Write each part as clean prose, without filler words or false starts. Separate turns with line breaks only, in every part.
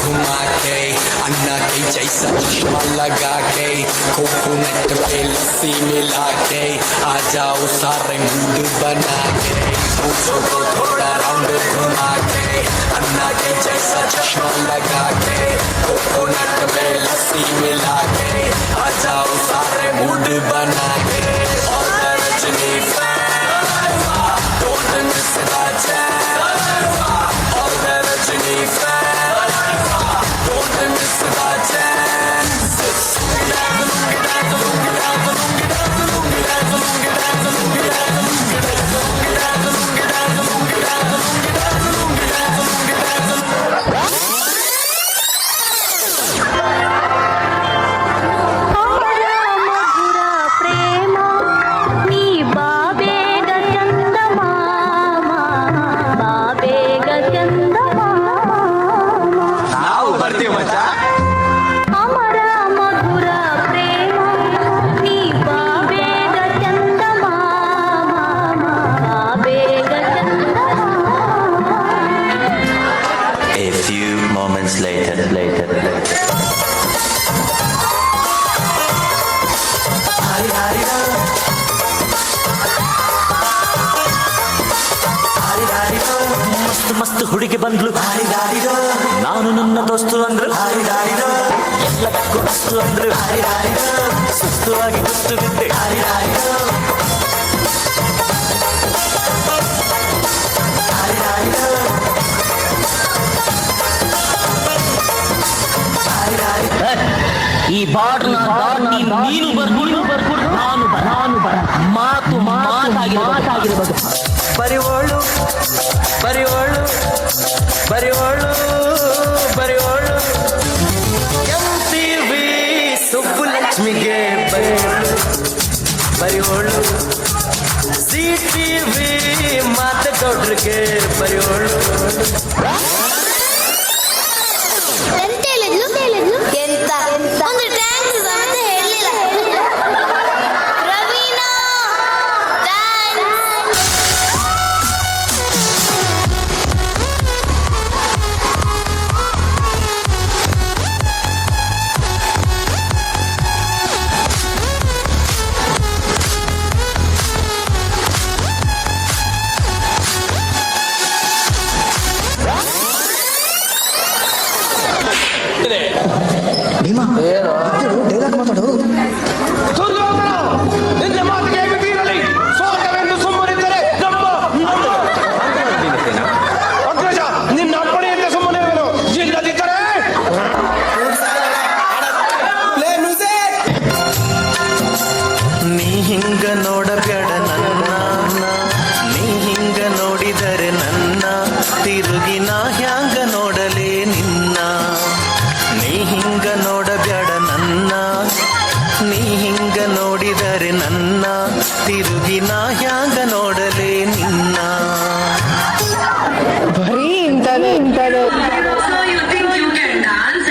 घुमा के, अन्ना के जैसा चश्मा लगा के, कोकोनट पे लस्सी मिला के, आ जाओ सारे मूड बना के, पूछो तो थोड़ा राउंड घुमा के, अन्ना के जैसा चश्मा लगा के, कोकोनट पे लस्सी मिला के, आ जाओ सारे मूड बना के, और Rajni don't miss that chance. All the Rajini fans, don't miss that chance.
ಮಸ್ತ್ ಹುಡುಗಿ ಬಂದ್ಲು, ನಾನು ನನ್ನ ದೋಸ್ತು ಅಂದ್ರು, ಎಲ್ಲದಕ್ಕೂ ಅಷ್ಟು ಅಂದ್ರು, ಸುಸ್ತುವಾಗಿ ಕುಸ್ತು ಬಿದ್ದೆ. ಈ ಬಾರ್ಡ್ನ ನೀನು ಬರ್ಬಿಡು, ನಾನು ಮಾತು ಮಾತಾಗಿರ್ಬೋದು. ಬರಿವೋಳು ಬರಿವೋಳು ಬರಿವೋಳು ಬರಿವೋಳು MTV ಸುಬ್ಬುಲಕ್ಷ್ಮಿಗೆ ಬರಿವೋಳು CTV ಮಾತಗೌಡ್ರಿಗೆ ಬರಿವೋಳು.
ಎಂತ ಒಂದು ಡ್ಯಾನ್ಸ್ ಅಂತ ಹೇಳಿಲ್ಲ. ರವೀನಾ
ಡೈಲಾಗ್ ಮಾತಾಡು. ನಿನ್ನ ಮಾತಿಗೆ ಬೀರಲಿ, ಸೋತವೆಂದು ಸುಮ್ಮನಿದ್ದರೆ ನಮ್ಮ ಅಗ್ರಜ ನಿನ್ನ ಅಪ್ಪಣೆಯಂತೆ ಸುಮ್ಮನೆ ಇಲ್ಲದಿದ್ದರೆ
ನೀ ಹಿಂಗ ನೋಡಬೇಡ ನನ್ನ, ನೀ ಹಿಂಗ ನೋಡಿದರೆ ನನ್ನ, ತಿರುಗಿ ನಾ ಹ್ಯಾಂಗ ನೋಡಲೇ ನಿನ್ನ. ನೀ ಹಿಂಗ ನೋಡಬೇಡ ನನ್ನ, ನೀ ಹಿಂಗ ನೋಡಿದರೆ ನನ್ನ, ತಿರುಗಿ ನಾ ಹ್ಯಾಂಗ ನೋಡಲೇ ನಿನ್ನ.
ಬರೀ ಇಂತಾನೆ
So you think you can dance,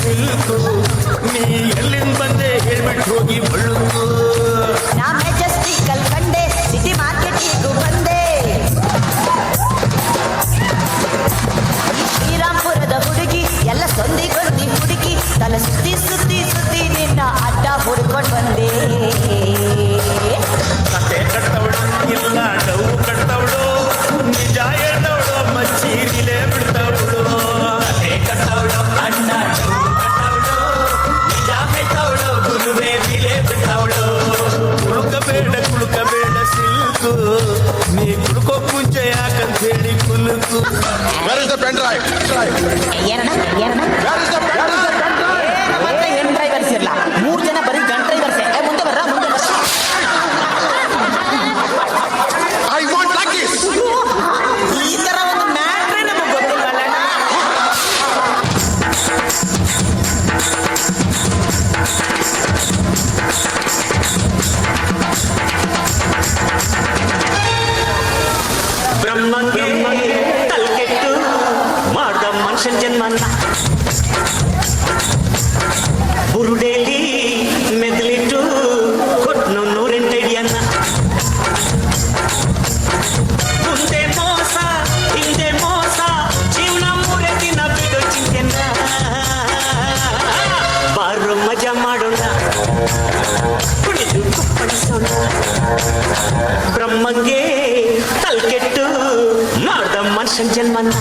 silk, ನೀ ಎಲ್ಲಿಂದ ಬಂದೆ ಹೇಳ್ಬಿಟ್ಟು ಹೋಗಿ ಬಳ್ಳುಕು.
ನಾ ಮೆಜೆಸ್ಟಿಕಲ್ ಕಂಡೆ, ಸಿಟಿ ಮಾರ್ಕೆಟಿಗೂ ಬಂದೆ. ಶ್ರೀರಾಮ್ಪುರದ ಹುಡುಗಿ ಎಲ್ಲ ಸೊಂದಿಗೊಳ್ದಿ ಹುಡುಗಿ, ತಲೆ ಸುತ್ತಿ ಸುತ್ತಿ ಸುತ್ತಿ ನಿನ್ನ ಅಡ್ಡ ಹುಡ್ಕೊಂಡು ಬಂದೆ.
ಕತೆ ಕಟ್ಟವಳು ಇಲ್ಲ ಡೌ ಕಟ್ಟವಳು, ನಿಜ ಹೇಳ್ದವಳು ಮಚ್ಚೀರಿಲೇ ಬಿಡ್ತವಳು.
Where is the pen drive?
ಏನಣ್ಣ ಏನಣ್ಣ
Where is the pen drive?
ಮತ್ತೆ ಹೆಣ್ ಡ್ರೈವರ್ಸ್ ಇಲ್ಲ 3 ಜನ ಬರೀ ಗಂಡ ಡ್ರೈವರ್ಸ್ ಮುಂದೆ ಬರ್ರ
I want like this.
ಈ ತರ ಒಂದು ಮ್ಯಾಟ್ರೇ ನಮಗೆ ಗೊತ್ತಿಲ್ವಲ್ಲ
ಬ್ರಹ್ಮಗೆ ತಲೆಕೆಟ್ಟು ಮಾಡ್ದ ಮನುಷ್ಯನ ಜನ್ಮನ್ನ ಬುರುಡೇಲಿ ಮೆದಲಿಟ್ಟು ಕೊಟ್ನು 108 ಅಡಿಯನ್ನ ಮುಂದೆ ಮೋಸ ಹಿಂದೆ ಮೋಸ ಜೀವನ ಮೂರೇ ದಿನ ಬಿಡೋ ಚಿಂತೆನ ಬಾರೋ ಮಜಾ ಮಾಡೋಣ ಕುಣಿದು ಕುಪ್ಪಳಿಸೋಣ ಬ್ರಹ್ಮಗೆ ತಲೆಕೆಟ್ಟು ಮಾಡ್ದ ಮನುಷ್ಯನ ಜನ್ಮನ್ನ